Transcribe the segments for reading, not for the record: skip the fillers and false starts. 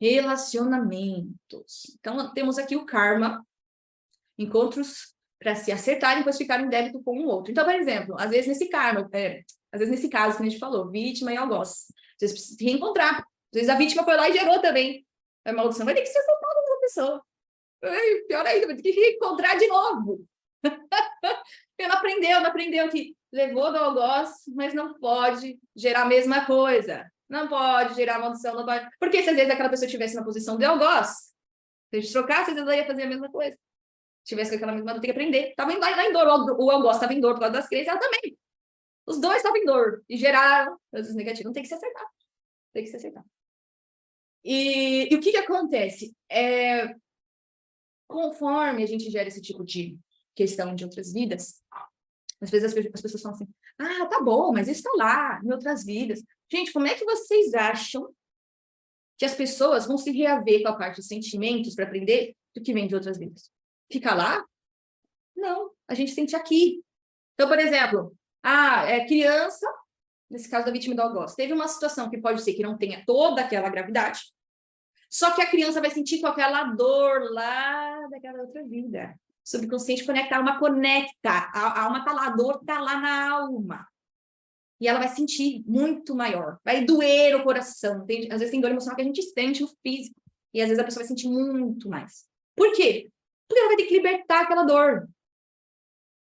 Relacionamentos. Então, temos aqui o karma, encontros para se acertarem e depois ficarem em débito com um outro. Então, por exemplo, às vezes nesse karma, às vezes nesse caso que a gente falou, vítima e algoz, vocês precisam se reencontrar. Às vezes a vítima foi lá e gerou também a maldição, vai ter que ser soltada pela pessoa. Pior ainda, vai ter que reencontrar de novo. Porque não aprendeu que levou do algoz, mas não pode gerar a mesma coisa. Não pode gerar maldição, não pode. Porque se às vezes aquela pessoa estivesse na posição de algoz, se a gente trocasse, às vezes ela ia fazer a mesma coisa. Se tivesse com aquela mesma, tem que aprender. Estava lá em dor, o algoz estava em dor por causa das crianças, ela também. Os dois estavam em dor e geraram coisas negativas. Não tem que se acertar. Tem que se acertar. E o que acontece? Conforme a gente gera esse tipo de questão de outras vidas, às vezes as pessoas falam assim, tá bom, mas isso está lá, em outras vidas. Gente, como é que vocês acham que as pessoas vão se reaver com a parte de sentimentos para aprender do que vem de outras vidas? Fica lá? Não, a gente sente aqui. Então, por exemplo, criança, nesse caso da vítima do algoz, teve uma situação que pode ser que não tenha toda aquela gravidade, só que a criança vai sentir com aquela dor lá daquela outra vida. O subconsciente conecta, a alma conecta, a alma está lá, a dor está lá na alma. E ela vai sentir muito maior, vai doer o coração. Às vezes tem dor emocional que a gente sente no físico, e às vezes a pessoa vai sentir muito mais. Por quê? Porque ela vai ter que libertar aquela dor.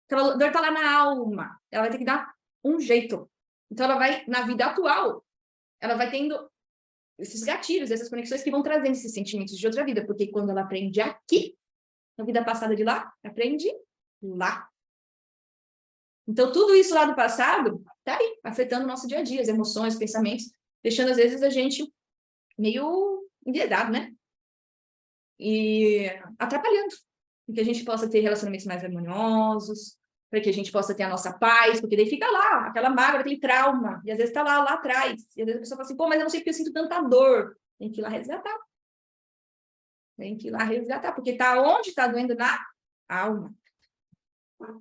Aquela dor está lá na alma, ela vai ter que dar um jeito. Então ela vai, na vida atual, ela vai tendo esses gatilhos, essas conexões que vão trazendo esses sentimentos de outra vida, porque quando ela aprende aqui, na vida passada de lá, aprende lá. Então, tudo isso lá do passado tá aí, afetando o nosso dia a dia, as emoções, os pensamentos, deixando, às vezes, a gente meio enviesado, né? E atrapalhando, para que a gente possa ter relacionamentos mais harmoniosos, para que a gente possa ter a nossa paz, porque daí fica lá, aquela mágoa, aquele trauma, e às vezes está lá atrás, e às vezes a pessoa fala assim, mas eu não sei porque eu sinto tanta dor. Tem que ir lá resgatar. Tem que ir lá resgatar, porque está onde está doendo? Na alma.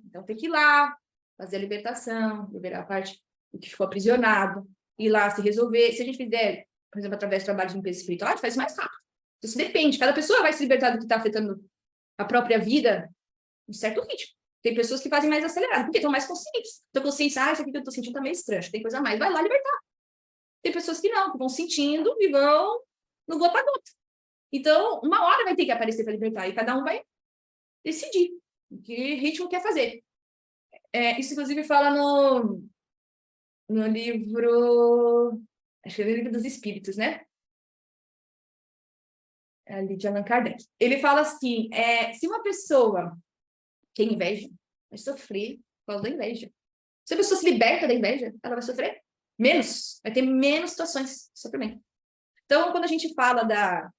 Então tem que ir lá, fazer a libertação, liberar a parte do que ficou aprisionado, ir lá se resolver. Se a gente fizer, por exemplo, através do trabalho de limpeza espiritual, a gente faz mais rápido. Isso depende, cada pessoa vai se libertar do que está afetando a própria vida em certo ritmo. Tem pessoas que fazem mais acelerado, porque estão mais conscientes. Estão conscientes, isso aqui que eu estou sentindo está meio estranho, tem coisa a mais, vai lá libertar. Tem pessoas que não, que vão sentindo e vão no gota a gota. Então, uma hora vai ter que aparecer para libertar, e cada um vai decidir que ritmo quer fazer. Isso, inclusive, fala no livro, acho que é o Livro dos Espíritos, né? Ali de Allan Kardec. Ele fala assim, se uma pessoa tem inveja, vai sofrer por causa da inveja. Se a pessoa se liberta da inveja, ela vai sofrer menos, vai ter menos situações de sofrimento. Então, quando a gente fala da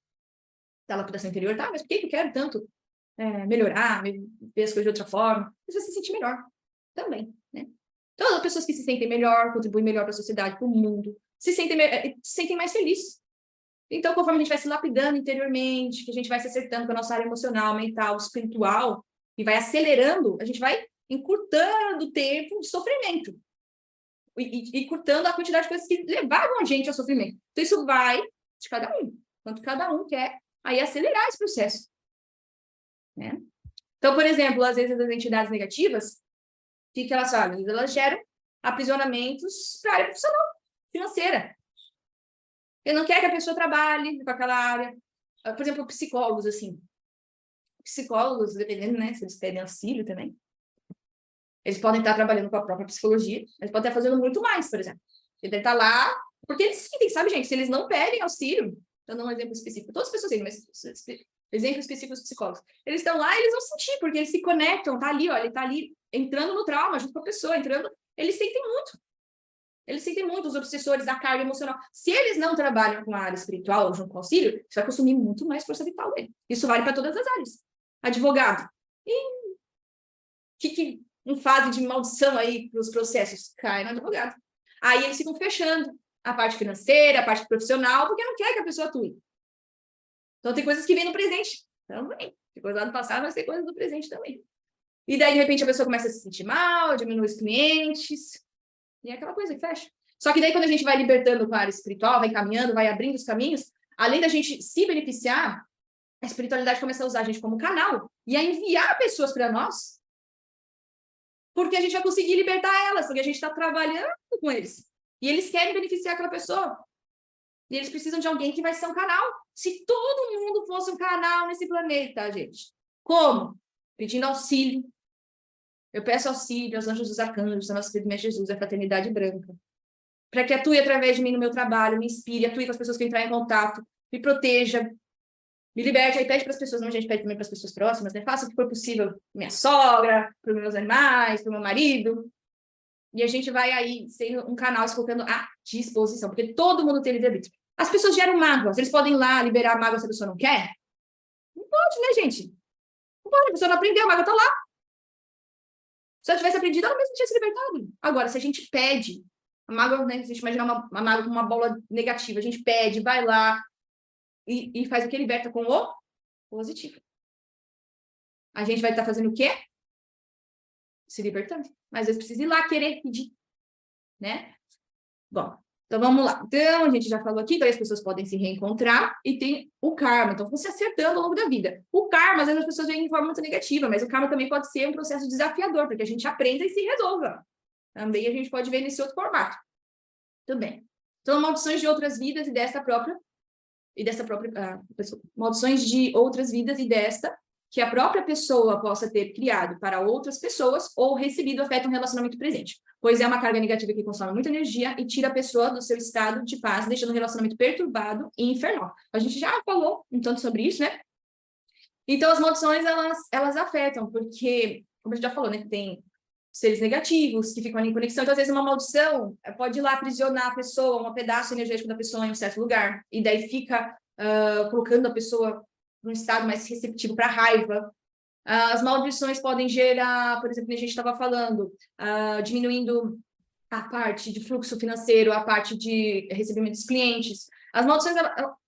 lapidação interior, mas por que eu quero tanto melhorar, ver as coisas de outra forma? Você vai se sentir melhor também, né? Então, as pessoas que se sentem melhor, contribuem melhor para a sociedade, para o mundo, se sentem mais felizes. Então, conforme a gente vai se lapidando interiormente, que a gente vai se acertando com a nossa área emocional, mental, espiritual, e vai acelerando, a gente vai encurtando o tempo de sofrimento. E encurtando a quantidade de coisas que levaram a gente ao sofrimento. Então, isso vai de cada um. Quanto cada um quer aí acelerar esse processo. Né? Então, por exemplo, às vezes as entidades negativas, o que elas fazem? Elas geram aprisionamentos para a área profissional, financeira. Eu não quero que a pessoa trabalhe com aquela área. Por exemplo, psicólogos, assim. Psicólogos, dependendo, né, se eles pedem auxílio também, eles podem estar trabalhando com a própria psicologia, eles podem estar fazendo muito mais, por exemplo. Ele deve estar lá, porque eles sentem, sabe, gente, se eles não pedem auxílio, então dando um exemplo específico, todas as pessoas sentem, mas exemplos específicos dos psicólogos, eles estão lá e eles vão sentir, porque eles se conectam, tá ali, ó, ele tá ali, entrando no trauma, junto com a pessoa, eles sentem muito. Eles sentem muito, os obsessores da carga emocional. Se eles não trabalham com a área espiritual, junto com o auxílio, você vai consumir muito mais força vital dele. Isso vale para todas as áreas. Advogado. E que em fase de maldição aí para os processos? Cai no advogado. Aí eles ficam fechando a parte financeira, a parte profissional, porque não quer que a pessoa atue. Então tem coisas que vêm no presente também. Tem coisa lá do passado, mas tem coisas do presente também. E daí, de repente, a pessoa começa a se sentir mal, diminui os clientes, e é aquela coisa que fecha. Só que daí, quando a gente vai libertando com a área espiritual, vai caminhando, vai abrindo os caminhos, além da gente se beneficiar, a espiritualidade começa a usar a gente como canal e a enviar pessoas para nós, porque a gente vai conseguir libertar elas, porque a gente está trabalhando com eles. E eles querem beneficiar aquela pessoa. E eles precisam de alguém que vai ser um canal. Se todo mundo fosse um canal nesse planeta, gente. Como? Pedindo auxílio. Eu peço auxílio aos anjos dos arcanjos, a nossa querida Mãe Jesus, a fraternidade branca, para que atue através de mim no meu trabalho, me inspire, atue com as pessoas que entrar em contato, me proteja, me liberte. Aí pede para as pessoas, não, a gente pede também para as pessoas próximas, né? Faça o que for possível, minha sogra, para os meus animais, para o meu marido. E a gente vai aí sendo um canal se colocando à disposição, porque todo mundo tem livre-arbítrio. As pessoas geram mágoas, eles podem ir lá liberar a mágoa se a pessoa não quer? Não pode, né, gente? Não pode, a pessoa não aprendeu, a mágoa tá lá. Se ela tivesse aprendido, ela mesmo tinha se libertado. Agora, se a gente pede, a mágoa, né, se a gente imaginar uma mágoa como uma bola negativa, a gente pede, vai lá e faz o que? Liberta com o positivo. A gente vai estar fazendo o quê? Se libertando. Mas às vezes precisa ir lá querer pedir, né? Bom, então vamos lá. Então, a gente já falou aqui que as pessoas podem se reencontrar e tem o karma. Então, vão se acertando ao longo da vida. O karma, às vezes as pessoas veem de forma muito negativa, mas o karma também pode ser um processo desafiador, porque a gente aprenda e se resolva. Também a gente pode ver nesse outro formato. Tudo bem. Então, maldições de outras vidas e desta própria maldições de outras vidas e desta que a própria pessoa possa ter criado para outras pessoas ou recebido afeta um relacionamento presente, pois é uma carga negativa que consome muita energia e tira a pessoa do seu estado de paz, deixando o relacionamento perturbado e infernal. A gente já falou um tanto sobre isso, né? Então, as maldições, elas afetam, porque, como a gente já falou, né, tem seres negativos que ficam ali em conexão. Então, às vezes, uma maldição pode ir lá aprisionar a pessoa, um pedaço energético da pessoa em um certo lugar, e daí fica colocando a pessoa num estado mais receptivo para raiva. As maldições podem gerar, por exemplo, a gente estava falando, diminuindo a parte de fluxo financeiro, a parte de recebimento dos clientes. As maldições,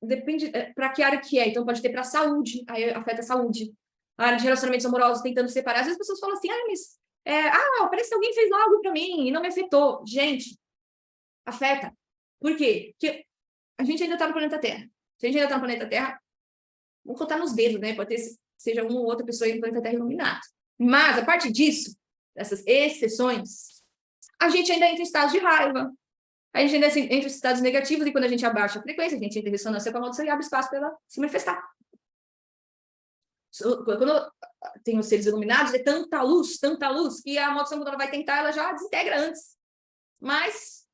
depende para que área que é. Então, pode ter para a saúde, aí afeta a saúde. A área de relacionamentos amorosos, tentando separar. Às vezes as pessoas falam assim, mas parece que alguém fez algo para mim e não me afetou. Gente, afeta. Por quê? Porque a gente ainda está no planeta Terra. Se a gente ainda está no planeta Terra, vamos contar nos dedos, né? Pode ter, seja uma ou outra pessoa aí no planeta Terra iluminada. Mas, a parte disso, dessas exceções, a gente ainda entra em estados de raiva. A gente ainda entra em estados negativos e quando a gente abaixa a frequência, a gente entra em ressonância com a maldição e abre espaço para ela se manifestar. Quando tem os seres iluminados, é tanta luz, que a maldição, quando ela vai tentar, ela já desintegra antes. Mas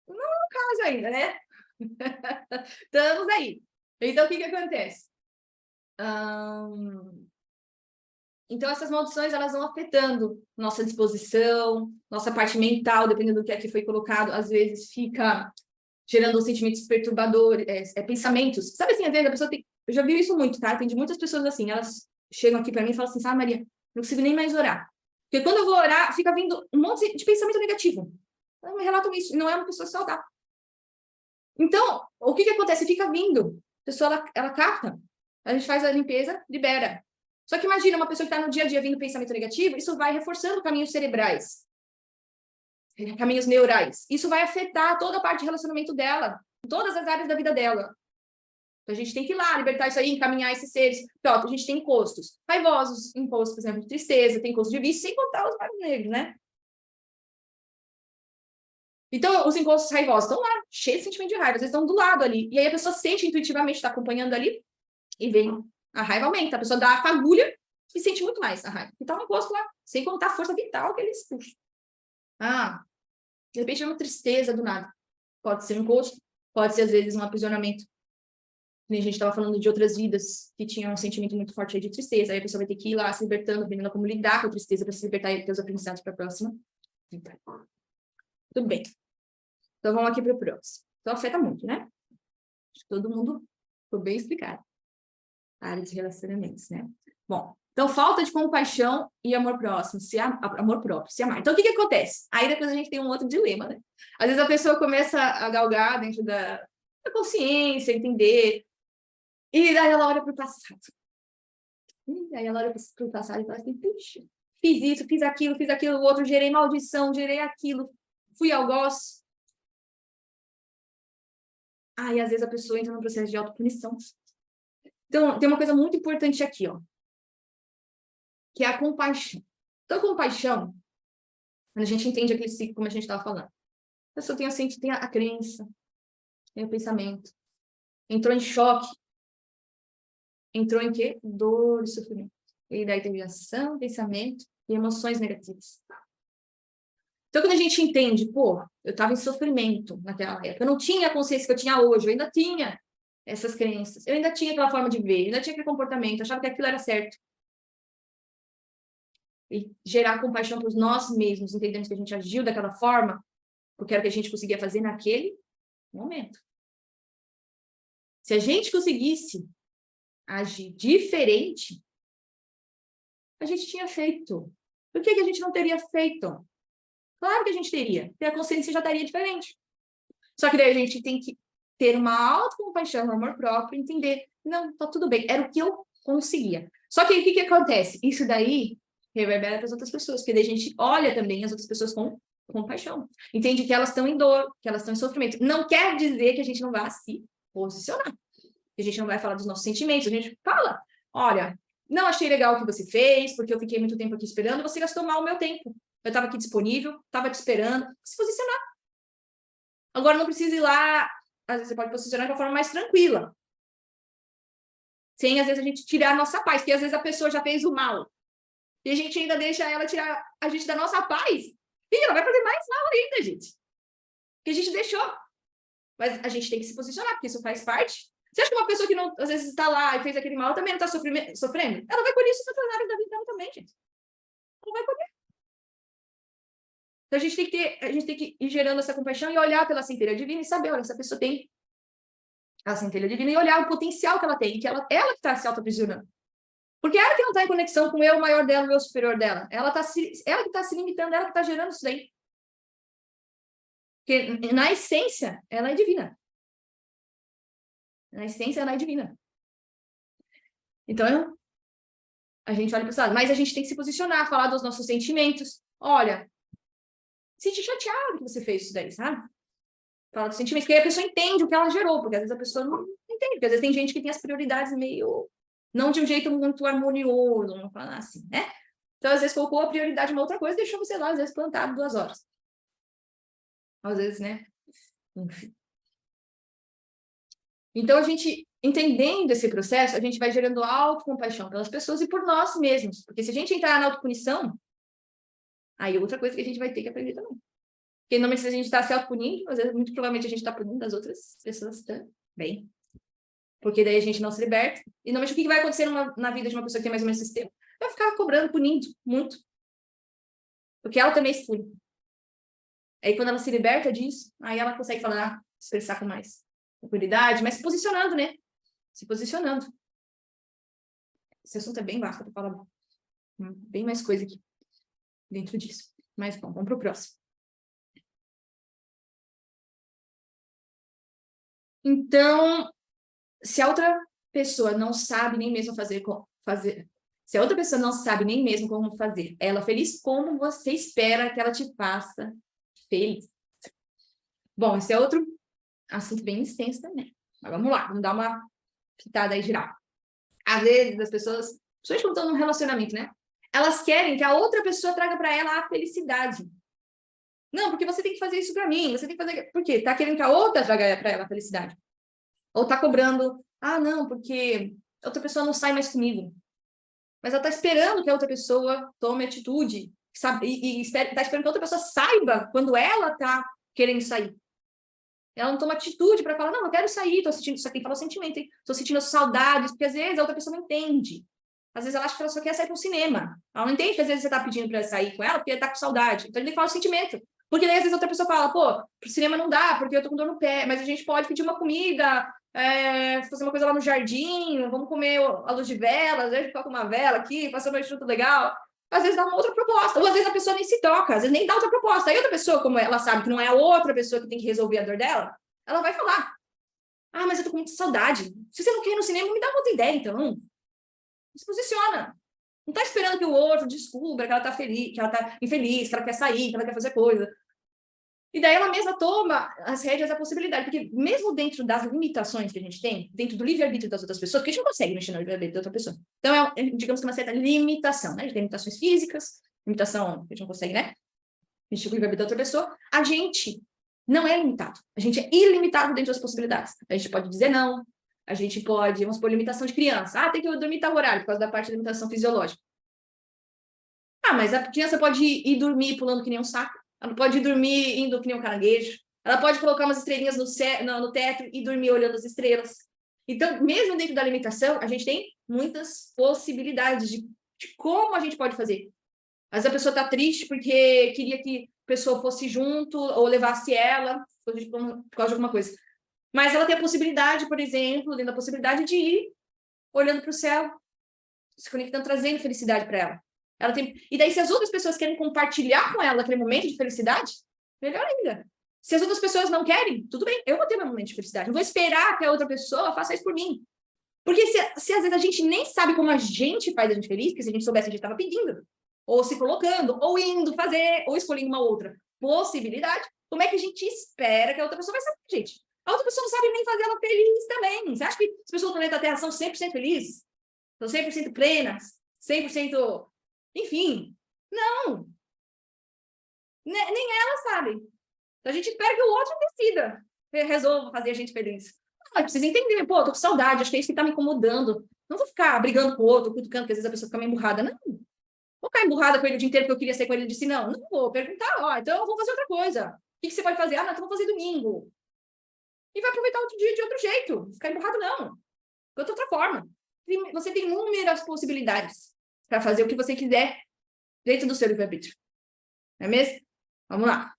não é o caso ainda, né? Estamos aí. Então, o que acontece? Então, essas maldições, elas vão afetando nossa disposição, nossa parte mental, dependendo do que aqui foi colocado, às vezes fica gerando sentimentos perturbadores, pensamentos. Sabe assim, às vezes a pessoa tem... Eu já vi isso muito, tá? Tem de muitas pessoas assim, elas chegam aqui para mim e falam assim, sabe, Maria, não consigo nem mais orar. Porque quando eu vou orar, fica vindo um monte de pensamento negativo. Elas me relatam isso, não é uma pessoa saudável. Então, o que acontece? Fica vindo. A pessoa, ela capta. A gente faz a limpeza, libera. Só que imagina uma pessoa que está no dia a dia vindo pensamento negativo, isso vai reforçando caminhos cerebrais, caminhos neurais. Isso vai afetar toda a parte de relacionamento dela, em todas as áreas da vida dela. Então, a gente tem que ir lá, libertar isso aí, encaminhar esses seres. Pronto, a gente tem encostos raivosos, encostos, por exemplo, de tristeza, tem encostos de vício, sem contar os mares negros, né? Então, os encostos raivosos estão lá, cheios de sentimento de raiva, eles estão do lado ali. E aí a pessoa sente intuitivamente, está acompanhando ali, e vem a raiva aumenta. A pessoa dá a fagulha e sente muito mais a raiva. Então, um encosto lá, sem contar a força vital que eles puxam. De repente é uma tristeza do nada. Pode ser um encosto, pode ser, às vezes, um aprisionamento. A gente estava falando de outras vidas que tinham um sentimento muito forte aí de tristeza. Aí a pessoa vai ter que ir lá se libertando, aprendendo como lidar com a tristeza para se libertar e ter os aprendizados para a próxima. Tudo bem. Então, vamos aqui para o próximo. Então, afeta muito, né? Acho que todo mundo ficou bem explicado. A área de relacionamentos, né? Bom, então, falta de compaixão e amor próximo, amor próprio, se amar. Então, o que acontece? Aí depois a gente tem um outro dilema, né? Às vezes a pessoa começa a galgar dentro da consciência, entender, e daí ela olha para o passado. E aí ela olha para o passado e fala assim, puxa, fiz isso, fiz aquilo, o outro, gerei maldição, gerei aquilo, fui algoz. E às vezes a pessoa entra num processo de autopunição. Então, tem uma coisa muito importante aqui, ó, que é a compaixão. Então, compaixão, quando a gente entende aquele ciclo, como a gente estava falando, a pessoa tem a crença, tem o pensamento, entrou em choque, entrou em quê? Dor e sofrimento. E daí teve ação, pensamento e emoções negativas. Então, quando a gente entende, pô, eu estava em sofrimento naquela época, eu não tinha a consciência que eu tinha hoje, eu ainda tinha essas crenças, eu ainda tinha aquela forma de ver, eu ainda tinha aquele comportamento, achava que aquilo era certo. E gerar compaixão por nós mesmos, entendendo que a gente agiu daquela forma, porque era o que a gente conseguia fazer naquele momento. Se a gente conseguisse agir diferente, a gente tinha feito. Por que a gente não teria feito? Claro que a gente teria, porque a consciência já estaria diferente. Só que daí a gente tem que ter uma autocompaixão, um amor próprio, entender, não, tá tudo bem, era o que eu conseguia. Só que o que acontece? Isso daí reverbera para as outras pessoas, porque daí a gente olha também as outras pessoas com compaixão. Entende que elas estão em dor, que elas estão em sofrimento. Não quer dizer que a gente não vá se posicionar. Que a gente não vai falar dos nossos sentimentos, a gente fala, olha, não achei legal o que você fez, porque eu fiquei muito tempo aqui esperando, você gastou mal o meu tempo. Eu estava aqui disponível, estava te esperando, se posicionar. Agora não precisa ir lá, às vezes você pode posicionar de uma forma mais tranquila. Sem, às vezes, a gente tirar a nossa paz, porque às vezes a pessoa já fez o mal. E a gente ainda deixa ela tirar a gente da nossa paz. E ela vai fazer mais mal ainda, gente. Que a gente deixou. Mas a gente tem que se posicionar, porque isso faz parte. Você acha que uma pessoa que não, às vezes está lá e fez aquele mal também não está sofrendo? Ela vai colher isso nas áreas da vida dela também, gente. Ela vai colher. Então a gente tem que ir gerando essa compaixão e olhar pela centelha divina e saber, olha, essa pessoa tem a centelha divina e olhar o potencial que ela tem, que ela que está se auto-aprisionando. Porque ela que não está em conexão com o eu maior dela, o eu superior dela. Ela que está se limitando, ela que está gerando isso daí. Porque na essência, ela é divina. Na essência, ela é divina. Então, a gente olha para o lado. Mas a gente tem que se posicionar, falar dos nossos sentimentos. Olha, sente chateado que você fez isso daí, sabe? Falar dos sentimentos, porque aí a pessoa entende o que ela gerou, porque às vezes a pessoa não entende, porque às vezes tem gente que tem as prioridades meio... não de um jeito muito harmonioso, vamos falar assim, né? Então, às vezes, colocou a prioridade em uma outra coisa e deixou você lá, às vezes, plantado 2 horas. Às vezes, né? Enfim. Então, a gente, entendendo esse processo, a gente vai gerando autocompaixão pelas pessoas e por nós mesmos. Porque se a gente entrar na autopunição, aí é outra coisa que a gente vai ter que aprender também. Porque, normalmente, se a gente está se autopunindo, às vezes, muito provavelmente, a gente está punindo as outras pessoas também. Porque daí a gente não se liberta. E, normalmente, o que vai acontecer na vida de uma pessoa que tem mais ou menos esse sistema? Vai ficar cobrando, punindo muito. Porque ela também se pune. Aí, quando ela se liberta disso, aí ela consegue falar, expressar com mais tranquilidade, mas se posicionando, né? Se posicionando. Esse assunto é bem vasto para falar bem mais coisa aqui dentro disso. Mas, bom, vamos para o próximo. Então, se a outra pessoa não sabe nem mesmo fazer, se a outra pessoa não sabe nem mesmo como fazer ela feliz, como você espera que ela te faça feliz? Bom, esse é outro assunto bem extenso também. Mas vamos lá, vamos dar uma pitada aí geral. Às vezes, as pessoas, principalmente quando estão num relacionamento, né? Elas querem que a outra pessoa traga para ela a felicidade. Não, porque você tem que fazer isso para mim, você tem que fazer... Por quê? Tá querendo que a outra traga para ela a felicidade. Ou tá cobrando, não, porque a outra pessoa não sai mais comigo. Mas ela tá esperando que a outra pessoa tome atitude, sabe? Tá esperando que a outra pessoa saiba quando ela tá querendo sair. Ela não toma atitude para falar, não, eu quero sair, tô sentindo, isso aqui fala sentimento, hein? Tô sentindo saudades, porque às vezes a outra pessoa não entende. Às vezes ela acha que ela só quer sair pro cinema. Ela não entende que às vezes você tá pedindo para sair com ela porque ela tá com saudade. Então ele tem que falar o sentimento. Porque daí às vezes a outra pessoa fala, pô, pro cinema não dá, porque eu tô com dor no pé, mas a gente pode pedir uma comida, fazer uma coisa lá no jardim, vamos comer a luz de velas, a gente coloca uma vela aqui, fazer uma junto legal. Às vezes dá uma outra proposta, ou às vezes a pessoa nem se toca, às vezes nem dá outra proposta. Aí outra pessoa, como ela sabe que não é a outra pessoa que tem que resolver a dor dela, ela vai falar, mas eu tô com muita saudade. Se você não quer ir no cinema, me dá uma outra ideia, então. Se posiciona. Não tá esperando que o outro descubra que ela tá feliz, que ela tá infeliz, que ela quer sair, que ela quer fazer coisa. E daí ela mesma toma as rédeas da possibilidade, porque mesmo dentro das limitações que a gente tem, dentro do livre-arbítrio das outras pessoas, porque a gente não consegue mexer no livre-arbítrio da outra pessoa. Então, digamos que uma certa limitação, né? A gente tem limitações físicas, limitação que a gente não consegue, né? Mexer com o livre-arbítrio da outra pessoa. A gente não é limitado. A gente é ilimitado dentro das possibilidades. A gente pode dizer não, a gente pode, vamos supor, limitação de criança. Ah, tem que dormir tal horário, por causa da parte da limitação fisiológica. Ah, mas a criança pode ir dormir pulando que nem um saco. Ela pode ir dormir indo que nem um caranguejo. Ela pode colocar umas estrelinhas no teto e dormir olhando as estrelas. Então, mesmo dentro da limitação, a gente tem muitas possibilidades de como a gente pode fazer. Às vezes a pessoa está triste porque queria que a pessoa fosse junto ou levasse ela por causa de alguma coisa. Mas ela tem a possibilidade, por exemplo, dentro da possibilidade de ir olhando para o céu, se conectando, trazendo felicidade para ela. Ela tem... E daí, se as outras pessoas querem compartilhar com ela aquele momento de felicidade, melhor ainda. Se as outras pessoas não querem, tudo bem, eu vou ter meu momento de felicidade. Não vou esperar que a outra pessoa faça isso por mim. Porque se às vezes a gente nem sabe como a gente faz a gente feliz, porque se a gente soubesse, a gente estava pedindo, ou se colocando, ou indo fazer, ou escolhendo uma outra possibilidade, como é que a gente espera que a outra pessoa vai saber, gente? A outra pessoa não sabe nem fazer ela feliz também. Você acha que as pessoas do planeta Terra são 100% felizes? São 100% plenas? 100%... Enfim, não. Nem elas sabem. Então a gente espera que o outro decida, resolva fazer a gente feliz. Não, precisa entender, pô, tô com saudade, acho que é isso que tá me incomodando. Não vou ficar brigando com o outro, cutucando, porque às vezes a pessoa fica meio emburrada. Não. Vou ficar emburrada com ele o dia inteiro porque eu queria ser com ele. Ele disse, não vou perguntar, ó, então eu vou fazer outra coisa. O que você pode fazer? Ah, não, então eu vou fazer domingo. E vai aproveitar outro dia de outro jeito. Ficar emburrado, não. De outra forma. Você tem inúmeras possibilidades para fazer o que você quiser dentro do seu livre-arbítrio. Não é mesmo? Vamos lá.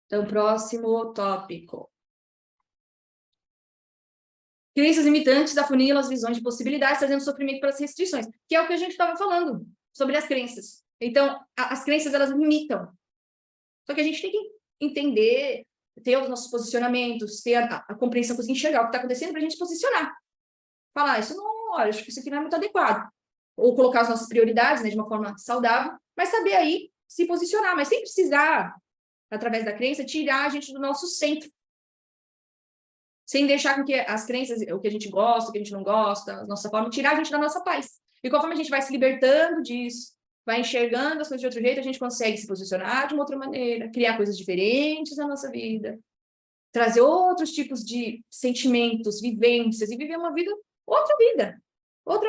Então, próximo tópico. Crenças limitantes afunilam as visões de possibilidades, trazendo sofrimento para as restrições, que é o que a gente estava falando sobre as crenças. Então, as crenças, elas limitam. Só que a gente tem que entender, ter os nossos posicionamentos, ter a compreensão, conseguir enxergar o que está acontecendo para a gente se posicionar. Falar, isso não, olha, acho que isso aqui não é muito adequado. Ou colocar as nossas prioridades, né, de uma forma saudável, mas saber aí se posicionar, mas sem precisar, através da crença, tirar a gente do nosso centro. Sem deixar com que as crenças, o que a gente gosta, o que a gente não gosta, a nossa forma, tirar a gente da nossa paz. E conforme a gente vai se libertando disso, vai enxergando as coisas de outro jeito, a gente consegue se posicionar de uma outra maneira, criar coisas diferentes na nossa vida, trazer outros tipos de sentimentos, vivências, e viver uma vida, outra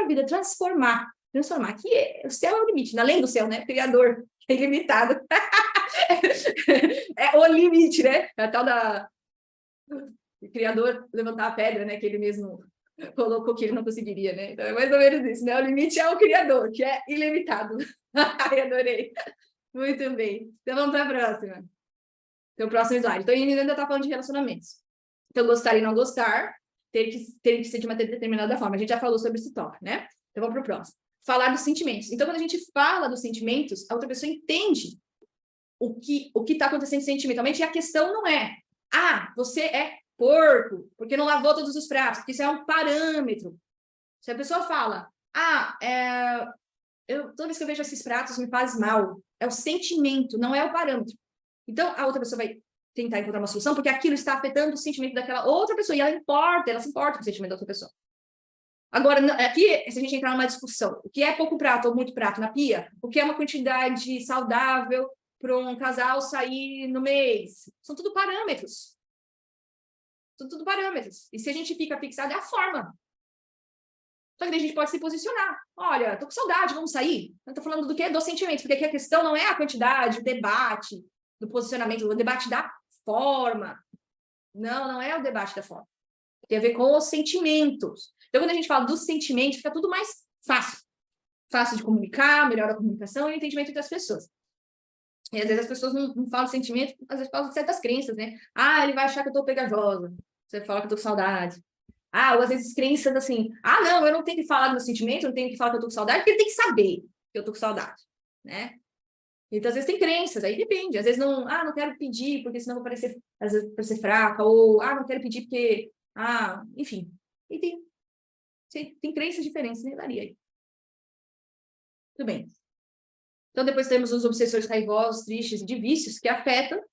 vida, transformar, que o céu é o limite, além do céu, né? Criador, é ilimitado. É o limite, né? A tal da... O criador levantar a pedra, né, que ele mesmo colocou que ele não conseguiria, né? Então é mais ou menos isso, né? O limite é o criador, que é ilimitado. Ai, adorei. Muito bem. Então vamos para a próxima. Então, o próximo slide. Então, ainda está falando de relacionamentos. Então, gostar e não gostar, ter que ser de uma determinada forma. A gente já falou sobre esse tópico, né? Então, vamos para o próximo. Falar dos sentimentos. Então, quando a gente fala dos sentimentos, a outra pessoa entende o que está acontecendo sentimentalmente, e a questão não é, você é porco, porque não lavou todos os pratos, porque isso é um parâmetro. Se a pessoa fala, toda vez que eu vejo esses pratos me faz mal, é o sentimento, não é o parâmetro. Então, a outra pessoa vai tentar encontrar uma solução, porque aquilo está afetando o sentimento daquela outra pessoa, e ela se importa com o sentimento da outra pessoa. Agora, aqui, se a gente entrar numa discussão, o que é pouco prato ou muito prato na pia, o que é uma quantidade saudável para um casal sair no mês, são tudo parâmetros. São tudo parâmetros. E se a gente fica fixado, é a forma. Só que a gente pode se posicionar. Olha, tô com saudade, vamos sair? Eu tô falando do quê? Do sentimento, porque aqui a questão não é a quantidade, o debate do posicionamento, o debate da forma. Não é o debate da forma. Tem a ver com os sentimentos. Então, quando a gente fala dos sentimentos, fica tudo mais fácil. Fácil de comunicar, melhora a comunicação e o entendimento entre as pessoas. E às vezes as pessoas não falam sentimento, às vezes falam de certas crenças, né? Ele vai achar que eu tô pegajosa. Você fala que eu tô com saudade. Ou às vezes crenças assim, não, eu não tenho que falar do meu sentimento, eu não tenho que falar que eu tô com saudade, porque ele tem que saber que eu tô com saudade, né? Então, às vezes tem crenças, aí depende. Às vezes não quero pedir, porque senão vou parecer, às vezes, parecer fraca, ou, não quero pedir porque, enfim. E tem crenças diferentes, né? Varia aí. Tudo bem. Então, depois temos os obsessores raivosos, tristes e de vícios, que afetam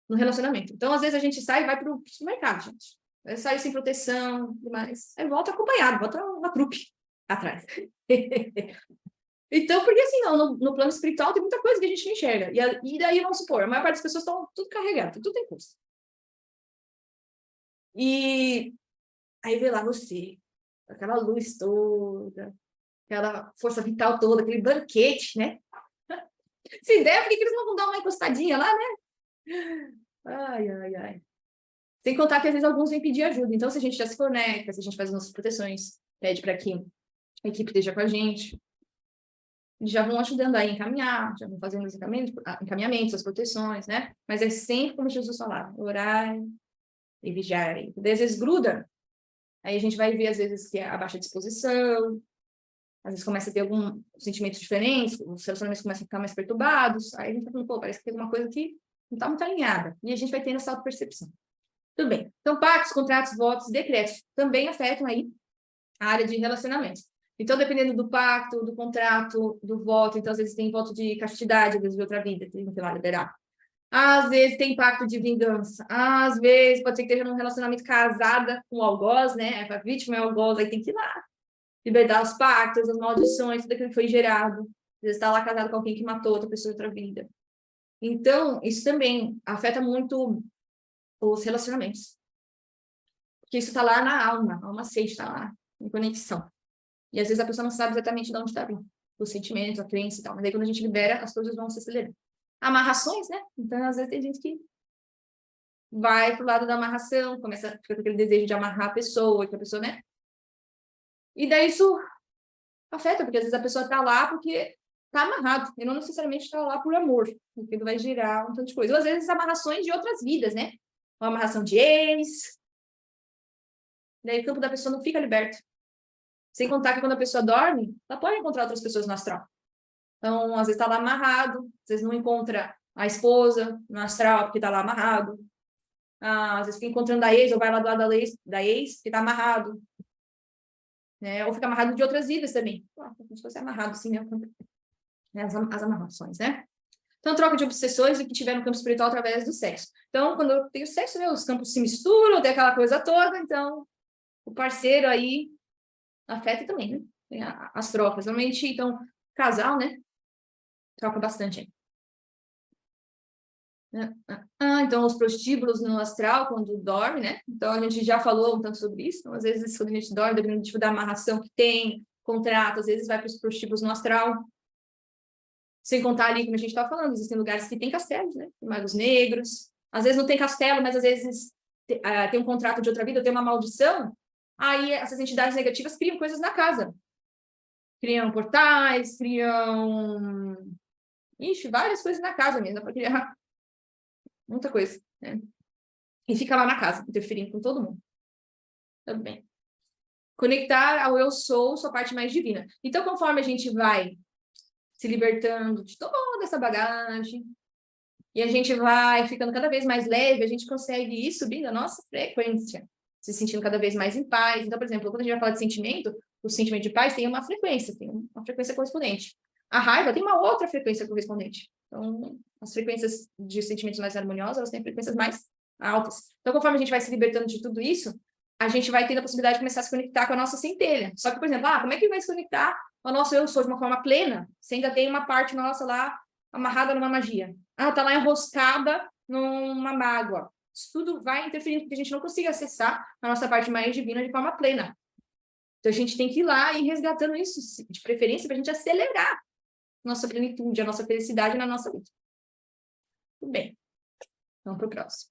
no relacionamento. Então, às vezes, a gente sai e vai para o supermercado, gente. Sai sem proteção, demais. Aí volta acompanhado, volta uma trupe atrás. Então, porque assim, no plano espiritual tem muita coisa que a gente não enxerga. E daí, vamos supor, a maior parte das pessoas estão tudo carregado, tudo tem custo. E aí vê lá você, aquela luz toda, aquela força vital toda, aquele banquete, né? Se der, por que eles não vão dar uma encostadinha lá, né? Ai, ai, ai. Sem contar que às vezes alguns vêm pedir ajuda. Então, se a gente já se conecta, se a gente faz as nossas proteções, pede para que a equipe esteja com a gente, eles já vão ajudando a encaminhar, já vão fazendo os encaminhamentos, as proteções, né? Mas é sempre como Jesus falava, orar e vigiar. Daí, às vezes gruda, aí a gente vai ver, às vezes, que é a baixa disposição, às vezes começa a ter alguns sentimentos diferentes, os relacionamentos começam a ficar mais perturbados, aí a gente tá falando, pô, parece que tem alguma coisa que não está muito alinhada, e a gente vai tendo essa auto-percepção. Tudo bem. Então, pactos, contratos, votos, decretos também afetam aí a área de relacionamentos. Então, dependendo do pacto, do contrato, do voto, então, às vezes tem voto de castidade, às vezes de outra vida, tem que lá liberar. Às vezes tem pacto de vingança. Às vezes pode ser que esteja num relacionamento casada com o algoz, né? A vítima é o algoz, aí tem que ir lá. Libertar os pactos, as maldições, tudo aquilo que foi gerado. Às vezes está lá casado com alguém que matou outra pessoa em outra vida. Então, isso também afeta muito os relacionamentos. Porque isso está lá na alma, a alma sente, está lá, em conexão. E às vezes a pessoa não sabe exatamente de onde está vindo, os sentimentos, a crença e tal. Mas aí quando a gente libera, as coisas vão se acelerando. Amarrações, né? Então, às vezes tem gente que vai pro lado da amarração, começa a ficar com aquele desejo de amarrar a pessoa, que a pessoa, né? E daí isso afeta, porque às vezes a pessoa está lá porque está amarrado, e não necessariamente está lá por amor, porque vai girar um tanto de coisa. Ou às vezes amarrações de outras vidas, né? Uma amarração de ex. Daí o campo da pessoa não fica liberto. Sem contar que quando a pessoa dorme, ela pode encontrar outras pessoas no astral. Então, às vezes está lá amarrado, às vezes não encontra a esposa no astral, porque está lá amarrado. Às vezes fica encontrando a ex, ou vai lá do lado da ex, que está amarrado. Né? Ou fica amarrado de outras vidas também. Como se fosse amarrado, assim, né? As amarrações, né? Então, troca de obsessões e que tiver no campo espiritual através do sexo. Então, quando eu tenho sexo, né, os campos se misturam, tem aquela coisa toda, então, o parceiro aí afeta também, né? Tem as trocas. Normalmente, então, casal, né? Troca bastante aí. Então, os prostíbulos no astral, quando dorme, né? Então, a gente já falou um tanto sobre isso. Então, às vezes, quando a gente dorme, dependendo do tipo da amarração que tem, contrato, às vezes vai para os prostíbulos no astral. Sem contar ali, como a gente estava falando, existem lugares que tem castelos, né? Tem magos negros. Às vezes não tem castelo, mas às vezes tem um contrato de outra vida, tem uma maldição. Aí essas entidades negativas criam coisas na casa. Criam portais, criam... Ixi, várias coisas na casa mesmo, para criar muita coisa, né? E fica lá na casa, interferindo com todo mundo. Tudo bem. Conectar ao eu sou, sua parte mais divina. Então, conforme a gente vai se libertando de toda essa bagagem, e a gente vai ficando cada vez mais leve, a gente consegue ir subindo a nossa frequência, se sentindo cada vez mais em paz. Então, por exemplo, quando a gente vai falar de sentimento, o sentimento de paz tem uma frequência correspondente. A raiva tem uma outra frequência correspondente. Então, as frequências de sentimentos mais harmoniosos, elas têm frequências mais altas. Então, conforme a gente vai se libertando de tudo isso, a gente vai tendo a possibilidade de começar a se conectar com a nossa centelha. Só que, por exemplo, como é que vai se conectar ao nosso eu sou de uma forma plena, se ainda tem uma parte nossa lá amarrada numa magia? Tá lá enroscada numa mágoa. Isso tudo vai interferindo, porque a gente não consiga acessar a nossa parte mais divina de forma plena. Então, a gente tem que ir lá e ir resgatando isso, de preferência, para a gente acelerar nossa plenitude, a nossa felicidade na nossa vida. Tudo bem. Vamos para o próximo.